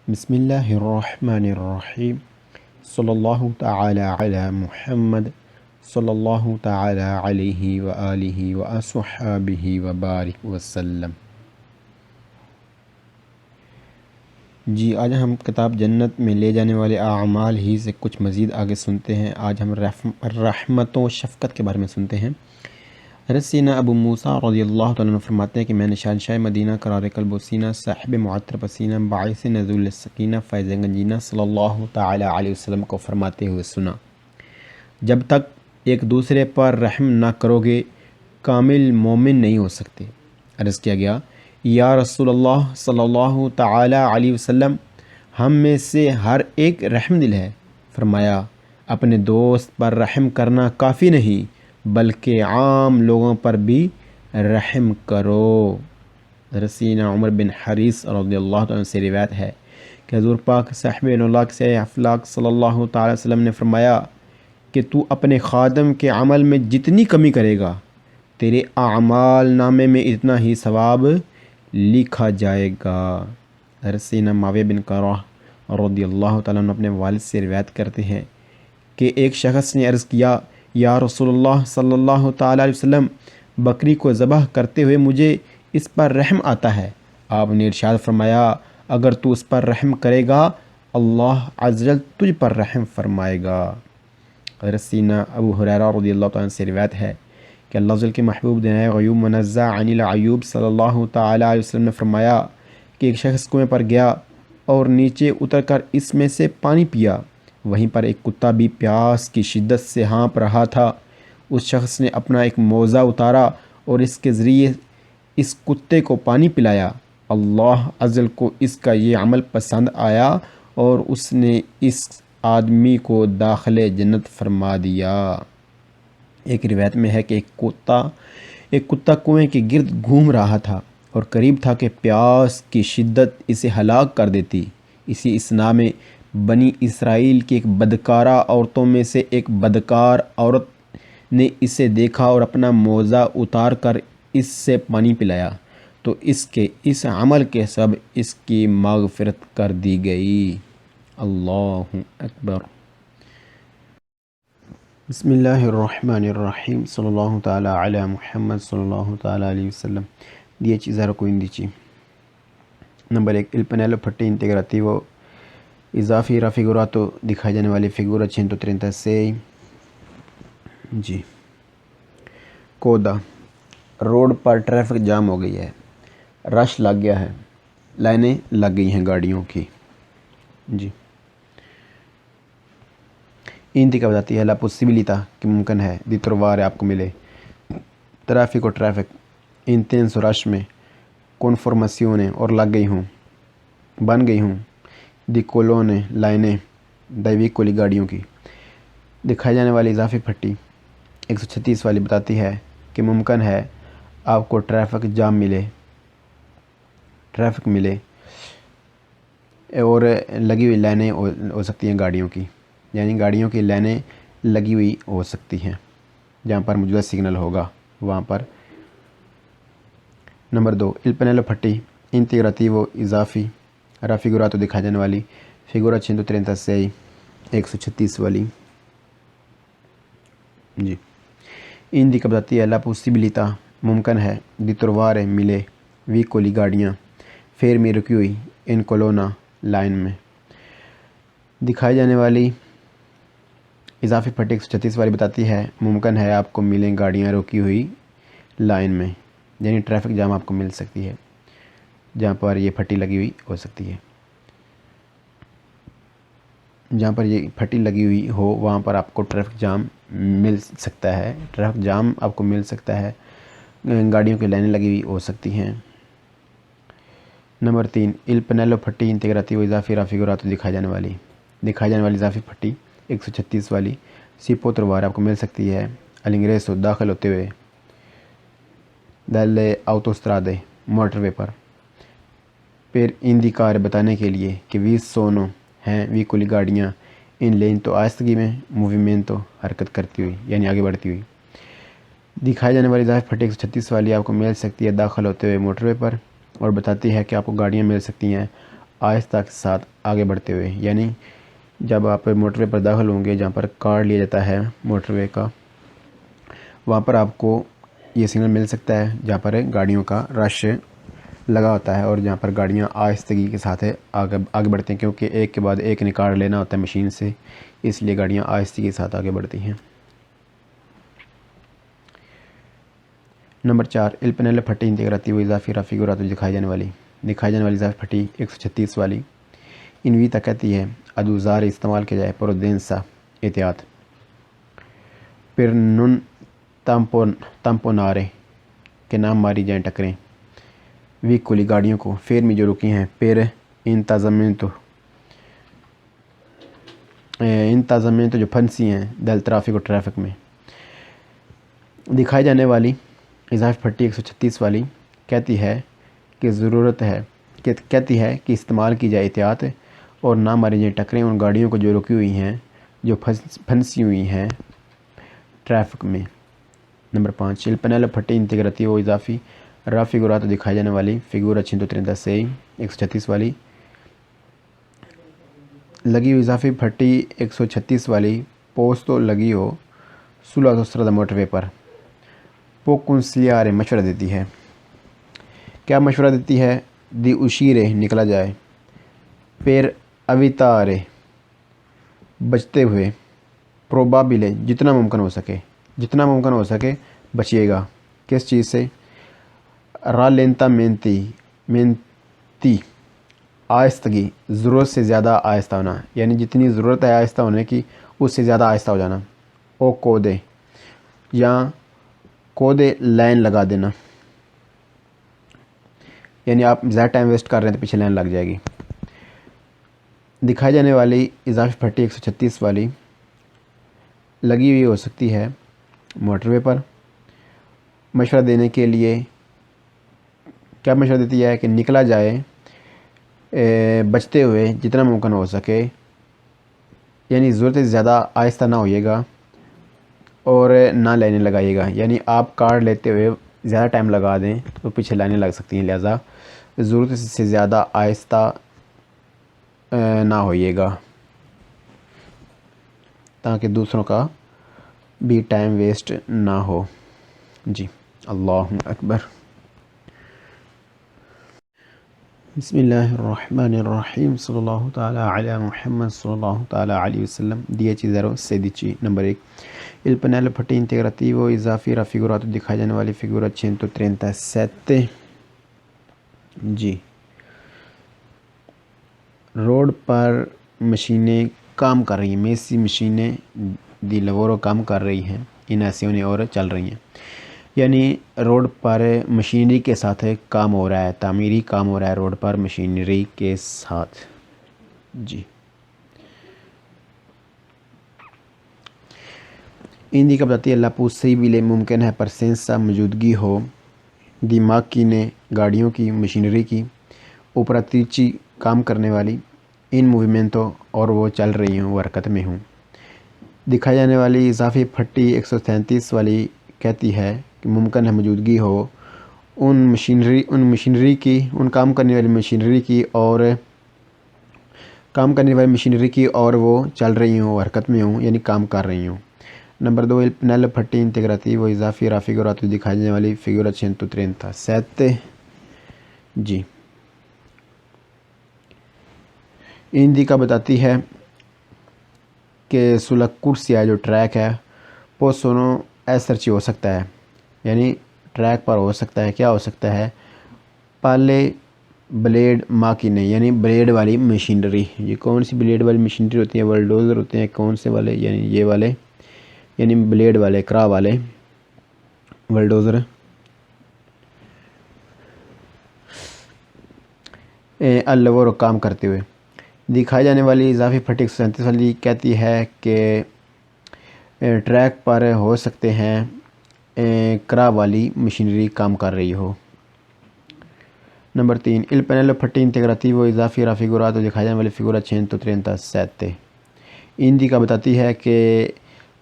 بسم اللہ الرحمن الرحیم صلی اللہ تعالی علی محمد صلی اللہ تعالی علیہ وآلہ وصحبہ وبارک وسلم۔ جی آج ہم کتاب جنت میں لے جانے والے اعمال ہی سے کچھ مزید آگے سنتے ہیں۔ آج ہم رحمت و شفقت کے بارے میں سنتے ہیں۔ حضرت سیدنا ابو موسیٰ رضی اللہ تعالیٰ عنہ فرماتے ہیں کہ میں نے شہنشاہ مدینہ قرار قلب و سینہ صاحب معطر پسینہ باعث نزول سکینہ فیض گنجینہ صلی اللہ تعالی علیہ وسلم کو فرماتے ہوئے سنا، جب تک ایک دوسرے پر رحم نہ کرو گے کامل مومن نہیں ہو سکتے۔ عرض کیا گیا، یا رسول اللہ صلی اللہ تعالی علیہ وسلم، ہم میں سے ہر ایک رحم دل ہے۔ فرمایا، اپنے دوست پر رحم کرنا کافی نہیں بلکہ عام لوگوں پر بھی رحم کرو۔ حضرت سیدنا عمر بن حریث رضی اللہ عنہ سے روایت ہے کہ حضور پاک صاحب اللہ سے افلاک صلی اللہ تعالی وسلم نے فرمایا کہ تو اپنے خادم کے عمل میں جتنی کمی کرے گا تیرے اعمال نامے میں اتنا ہی ثواب لکھا جائے گا۔ حضرت سیدنا معاویہ بن قرہ رضی اللہ تعالیٰ عنہ اپنے والد سے روایت کرتے ہیں کہ ایک شخص نے عرض کیا، یا رسول اللہ صلی اللہ تعالیٰ علیہ وسلم، بکری کو ذبح کرتے ہوئے مجھے اس پر رحم آتا ہے۔ آپ نے ارشاد فرمایا، اگر تو اس پر رحم کرے گا اللہ عز وجل تجھ پر رحم فرمائے گا۔ حضرت سیدنا ابو ہریرہ رضی اللہ تعالیٰ عنہ سے روایت ہے کہ اللہ عز وجل کے محبوب دنائے غیوب منزہ عن العیوب صلی اللہ تعالیٰ علیہ وسلم نے فرمایا کہ ایک شخص کنویں پر گیا اور نیچے اتر کر اس میں سے پانی پیا۔ وہیں پر ایک کتا بھی پیاس کی شدت سے ہانپ رہا تھا۔ اس شخص نے اپنا ایک موزہ اتارا اور اس کے ذریعے اس کتے کو پانی پلایا۔ اللہ عز وجل کو اس کا یہ عمل پسند آیا اور اس نے اس آدمی کو داخل جنت فرما دیا۔ ایک روایت میں ہے کہ ایک کتا کنویں کے گرد گھوم رہا تھا اور قریب تھا کہ پیاس کی شدت اسے ہلاک کر دیتی۔ اسی اسنا میں بنی اسرائیل کی ایک بدکارہ عورتوں میں سے ایک بدکار عورت نے اسے دیکھا اور اپنا موزہ اتار کر اس سے پانی پلایا تو اس عمل کے سبب اس کی مغفرت کر دی گئی۔ اللہ اکبر۔ بسم اللہ الرحمن الرحیم صلی اللہ تعالی علی محمد صلی اللہ تعالی علیہ وسلم۔ 10.15 number 1 il pannello fatti integrativo اضافی raffigurato دکھائی جانے والی فگورا 136۔ جی کودا، روڈ پر ٹریفک جام ہو گئی ہے، رش لگ گیا ہے، لائنیں لگ گئی ہیں گاڑیوں کی۔ جی انتقا بتاتی ہے لا پوسیبلٹی کہ ممکن ہے دی تروارے آپ کو ملے ٹریفک اور ٹریفک انتینس رش میں کنفرمیشنیں اور لگ گئی ہوں بن گئی ہوں دی کولونے لائنیں دیوی کولی گاڑیوں کی۔ دکھائی جانے والی اضافی پھٹی 136 والی بتاتی ہے کہ ممکن ہے آپ کو ٹریفک ملے اور لگی ہوئی لائنیں ہو سکتی ہیں گاڑیوں کی، یعنی گاڑیوں کی لائنیں لگی ہوئی ہو سکتی ہیں جہاں پر موجودہ سگنل ہوگا وہاں پر۔ Number 2 il pannello fatti integrativo اضافی raffigurato دکھائی جانے والی فگورا 136 136 والی۔ جی indica بتاتی ہے لا پوسیبلٹی ممکن ہے دی تروارے ملے وی کولی گاڑیاں fermi رکی ہوئی ان کولونا لائن میں۔ دکھائی جانے والی اضافی پھٹی 136 والی بتاتی ہے ممکن ہے آپ کو ملیں گاڑیاں رکی ہوئی لائن میں، یعنی ٹریفک جام آپ کو مل سکتی ہے جہاں پر یہ پھٹی لگی ہوئی ہو سکتی ہے، جہاں پر یہ پھٹی لگی ہوئی ہو وہاں پر آپ کو ٹریفک جام مل سکتا ہے، ٹریفک جام آپ کو مل سکتا ہے، گاڑیوں کی لائنیں لگی ہوئی ہو سکتی ہیں۔ Number 3 il pannello fatti integrativo اضافی raffigurato دکھائی جانے والی اضافی پھٹی 136 والی سی پو تروارے آپ کو مل سکتی ہے all'ingresso داخل ہوتے ہوئے dalle autostrade موٹر وے پر per indicare بتانے کے لیے کہ وی سونو ہیں وی کلی گاڑیاں ان لین تو آہستگی میں موومنٹو حرکت کرتی ہوئی یعنی آگے بڑھتی ہوئی۔ دکھائی جانے والی اضافی پھٹی 136 والی آپ کو مل سکتی ہے داخل ہوتے ہوئے موٹر وے پر اور بتاتی ہے کہ آپ کو گاڑیاں مل سکتی ہیں آہستہ کے ساتھ آگے بڑھتے ہوئے، یعنی جب آپ موٹر وے پر داخل ہوں گے جہاں پر کارڈ لیا جاتا ہے موٹر وے کا، وہاں پر آپ کو یہ سگنل مل سکتا ہے جہاں پر گاڑیوں کا رش لگا ہوتا ہے اور جہاں پر گاڑیاں آہستگی کے ساتھ آگے بڑھتی ہیں، کیونکہ ایک کے بعد ایک کارڈ لینا ہوتا ہے مشین سے، اس لیے گاڑیاں آہستگی کے ساتھ آگے بڑھتی ہیں۔ نمبر 4، il pannello پھٹی integrativo اضافی رافیگوراتو دکھائی جانے والی اضافی پھٹی 136 والی انویتا کہتی ہے ادوزار استعمال کیا جائے پرودینسا احتیاط، پر نن تمپونارے کے نام ماری جائیں ٹکریں، ویکولی گاڑیوں کو، فیر میں جو رکی ہیں، پر انتظامیento جو پھنسی ہیں، دل ٹرافک اور ٹریفک میں۔ دکھائی جانے والی اضافی پھٹی 136 والی کہتی ہے کہ استعمال کی جائے احتیاط اور نہ ماری جائیں ٹکریں ان گاڑیوں کو جو رکی ہوئی ہیں، جو پھنسی ہوئی ہیں ٹریفک میں۔ نمبر 5، il pannello پھٹی integrativo اضافی رافیگوراتو دکھائی جانے والی فگورا 136 136 والی لگی ہوئی اضافی پھٹی 136 والی پوسٹو لگی ہو sulla strada موٹر وے پر، può consigliare مشورہ دیتی ہے، کیا مشورہ دیتی ہے؟ دی uscire نکلا جائے، per evitare بچتے ہوئے، probabile جتنا ممکن ہو سکے بچیے گا، کس چیز سے؟ rallentamenti آہستگی، ضرورت سے زیادہ آہستہ ہونا، یعنی جتنی ضرورت ہے آہستہ ہونے کی اس سے زیادہ آہستہ ہو جانا، او کودے یا کودے لائن لگا دینا، یعنی آپ زیادہ ٹائم ویسٹ کر رہے ہیں تو پیچھے لائن لگ جائے گی۔ دکھائی جانے والی اضافی پھٹی 136 والی لگی ہوئی ہو سکتی ہے موٹر وے پر، مشورہ دینے کے لیے کیا مشورہ دیتی ہے؟ کہ نکلا جائے بچتے ہوئے جتنا ممکن ہو سکے، یعنی ضرورت سے زیادہ آہستہ نہ ہوئیے گا اور نہ لائنیں لگائیے گا، یعنی آپ کارڈ لیتے ہوئے زیادہ ٹائم لگا دیں تو پیچھے لائنیں لگ سکتی ہیں، لہٰذا ضرورت سے زیادہ آہستہ نہ ہوئیے گا تاکہ دوسروں کا بھی ٹائم ویسٹ نہ ہو۔ جی، اللہ اکبر۔ بسم اللہ الرحمن الرحیم، صلی اللہ تعالیٰ علی محمد صلی اللہ تعالیٰ علیہ وسلم۔ 10 نمبر 1، il pannello پھٹی integrativo اضافی رافیگوراتو دکھائی جانے والی فگورا 137۔ جی، روڈ پر مشینیں کام کر رہی ہیں، میسی مشینیں دی لورو کام کر رہی ہیں، ان ایسیوں اور چل رہی ہیں، یعنی روڈ پر مشینری کے ساتھ کام ہو رہا ہے، تعمیری کام ہو رہا ہے روڈ پر مشینری کے ساتھ۔ جی، ہندی کا بتاتی ہے اللہ پوسیبل ممکن ہے پرسنسا موجودگی ہو دی ماکینے گاڑیوں کی، مشینری کی، اوپراتریچی کام کرنے والی، ان موویمنٹو اور وہ چل رہی ہوں، وہ حرکت میں ہوں۔ دکھائی جانے والی اضافی پھٹی 137 والی کہتی ہے کہ ممکن ہے موجودگی ہو ان مشینری کی، ان کام کرنے والی مشینری کی اور وہ چل رہی ہوں، حرکت میں ہوں، یعنی کام کر رہی ہوں۔ نمبر 2، il pannello پھٹی integrativo اضافی رافیگوراتو دکھائی جانے والی فگورا 137۔ جی، ہندی کا بتاتی ہے کہ sulla corsia جو ٹریک ہے possono esserci ہو سکتا ہے، یعنی ٹریک پر ہو سکتا ہے، کیا ہو سکتا ہے؟ پالے بلیڈ ماکینے، یعنی بلیڈ والی مشینری۔ یہ کون سی بلیڈ والی مشینری ہوتی ہے؟ ولڈوزر ہوتے ہیں، کون سے والے؟ یعنی یہ والے، یعنی بلیڈ والے، کرا والے ولڈوزر۔ اللور کام کرتے ہوئے۔ دکھائی جانے والی اضافی پھٹی 137 والی کہتی ہے کہ ٹریک پر ہو سکتے ہیں کرا والی مشینری کام کر رہی ہو۔ نمبر 3، il pannello پھٹی integrativo اضافی رافیگوراتو دکھائی جانے والی فگورا 137۔ ہندی کا بتاتی ہے کہ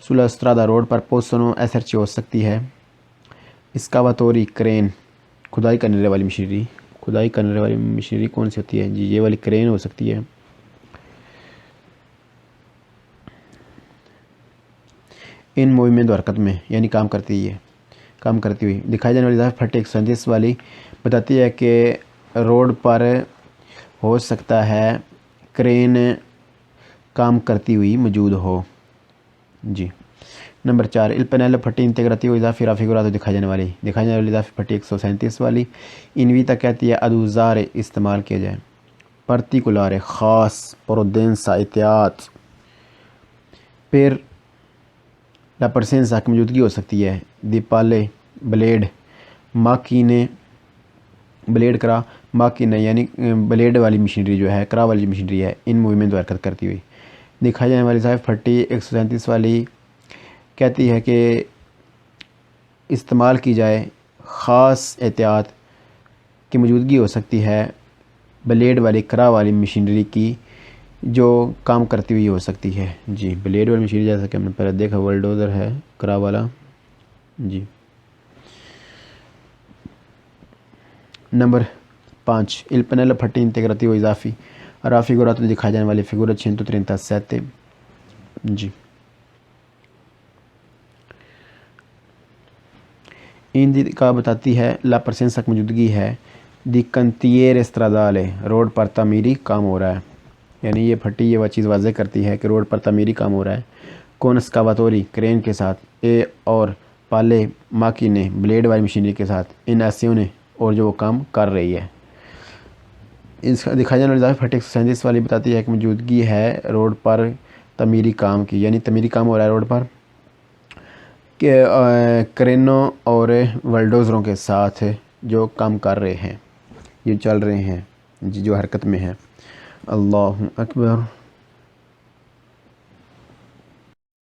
sulla strada روڈ پر possono esserci ہو سکتی ہے اسکاواتوری کرین، کھدائی کرنے والی مشینری، کھدائی کرنے والی مشینری کون سی ہوتی ہے؟ جی یہ والی کرین ہو سکتی ہے۔ ان موومنٹ حرکت میں یعنی کام کرتی ہوئی دکھائی جانے والی اضافی پھٹی 137 والی بتاتی ہے کہ روڈ پر ہو سکتا ہے کرین کام کرتی ہوئی موجود ہو۔ جی نمبر 4 il pannello پھٹی انتگراتی ہوئی اضافی رافیگوراتو دکھائی جانے والی اضافی پھٹی 137 والی انویتا کہتی ہے ادوزار استعمال کیا جائے، پرتیکولار خاص، پروڈنسا احتیاط، پھر لا پرسنسا کی موجودگی ہو سکتی ہے، دی پالے بلیڈ، ماکینے بلیڈ کرا، ماکینے یعنی بلیڈ والی مشینری جو ہے، کرا والی مشینری ہے، ان موومنٹ کو حرکت کرتی ہوئی دکھائی جانے والی اضافی پھٹی 137 والی کہتی ہے کہ استعمال کی جائے خاص احتیاط کی موجودگی ہو سکتی ہے بلیڈ والی کرا والی مشینری کی جو کام کرتی ہوئی ہو سکتی ہے۔ جی بلیڈ والی مشینری جیسا کہ ہم نے پہلے دیکھا ولڈوزر ہے کرا والا۔ جی نمبر 5 il pannello پھٹی انتگراتی ہوئی اضافی رافیگوراتو دکھائی جانے والی فگورا 137۔ جی ان کا بتاتی ہے لا پرسنسا کی موجودگی ہے، دی کنتییر استرادالے روڈ پر تعمیری کام ہو رہا ہے، یعنی یہ پھٹی یہ وہ چیز واضح کرتی ہے کہ روڈ پر تعمیری کام ہو رہا ہے، کون اسکاواتوری کرین کے ساتھ، اے اور پالے ماکینے بلیڈ والی مشینری کے ساتھ، ان ایسیونے اور جو وہ کام کر رہی ہے۔ اس کا دکھائی جانے والی اضافی پھٹی 137 والی بتاتی ہے کہ موجودگی ہے روڈ پر تعمیری کام کی، یعنی تعمیری کام ہو رہا ہے روڈ پر کہ کرینوں اور ولڈوزروں کے ساتھ جو کام کر رہے ہیں، یہ چل رہے ہیں، جو حرکت میں ہیں۔ اللہ اکبر۔